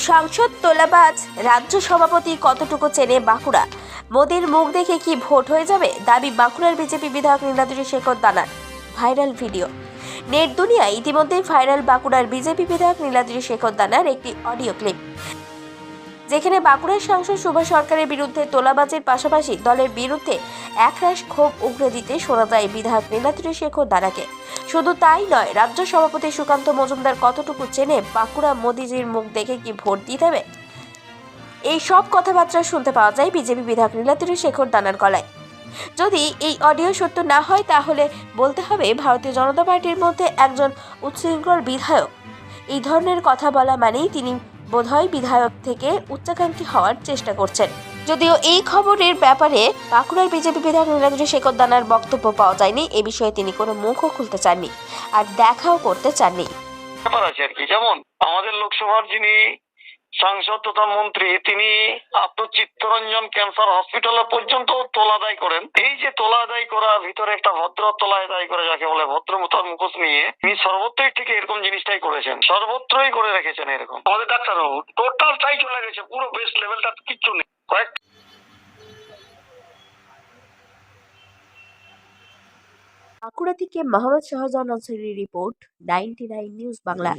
সাংসদ তোলাবাজ রাজ্য সভাপতি কতটুকু চেনে বাঁকুড়া? মোদির মুখ দেখে কি ভোট হয়ে যাবে? দাবি বাঁকুড়ার বিজেপি বিধায়ক নীলাদ্রি শেখর দানার। Viral video. নেট দুনিয়ায় ইতিমধ্যেই ভাইরাল বাঁকুড়ার বিজেপি বিধায়ক নীলাদ্রি শেখর দানার একটি অডিও ক্লিপ, যেখানে বাঁকুড়ার সাংসদ সুভাষ সরকারের বিরুদ্ধে তোলাবাজের পাশাপাশি দলের বিরুদ্ধে একরাশ ক্ষোভ উগরে দিতে শোনা যায় বিধায়ক নীলাদ্রি শেখর দানাকে। শুধু তাই নয়, রাজ্য সভাপতি সুকান্ত মজুমদার কতটুকু চেনে বাঁকুড়া, মোদিজির মুখ দেখে কি ভোট দিতে হবে, এই সব কথাবার্তা শুনতে পাওয়া যায় বিজেপি বিধায়ক নীলাদ্রি শেখর দানার গলায়। যদি এই অডিও সত্য না হয়, তাহলে বলতে হবে ভারতীয় জনতা পার্টির মধ্যে একজন উচ্ছৃঙ্খল বিধায়ক এই ধরনের কথা বলা মানেই তিনি বোধহয় বিধায়ক থেকে উচ্চাকাঙ্ক্ষী হওয়ার চেষ্টা করছেন। যদিও এই খবরের ব্যাপারে বাঁকুড়ার বিজেপি বিধায়ক নীলাদ্রি শেখর দানার বক্তব্য পাওয়া যায়নি। এ বিষয়ে তিনি কোনো মুখও খুলতে চাননি, আর দেখাও করতে চাননি। ব্যাপার আছে আর কি, যেমন আমাদের লোকসভার যিনি সাংসদ তথা মন্ত্রী, তিনি আপনার চিত্তরঞ্জন ক্যান্সার হসপিটালে পর্যন্ত তোলা আদায় করেন। এই যে তোলা আদায় করার ভিতরে একটা ভদ্র তোলা আদায় করে, যাকে বলে ভদ্রমতার মুখোশ নিয়ে, তিনি সর্বত্রই ঠিক এরকম জিনিসটাই করেছেন, সর্বত্রই করে রেখেছেন এরকম। আমাদের ডাক্তারবাবু টোটালটাই চলে গেছে, পুরো বেস্ট লেভেলটা কিচ্ছু নেই। কয়েক বাঁকুড়া থেকে মোহাম্মদ শাহজাহান আনসারীর রিপোর্ট, 99 নিউজ বাংলা।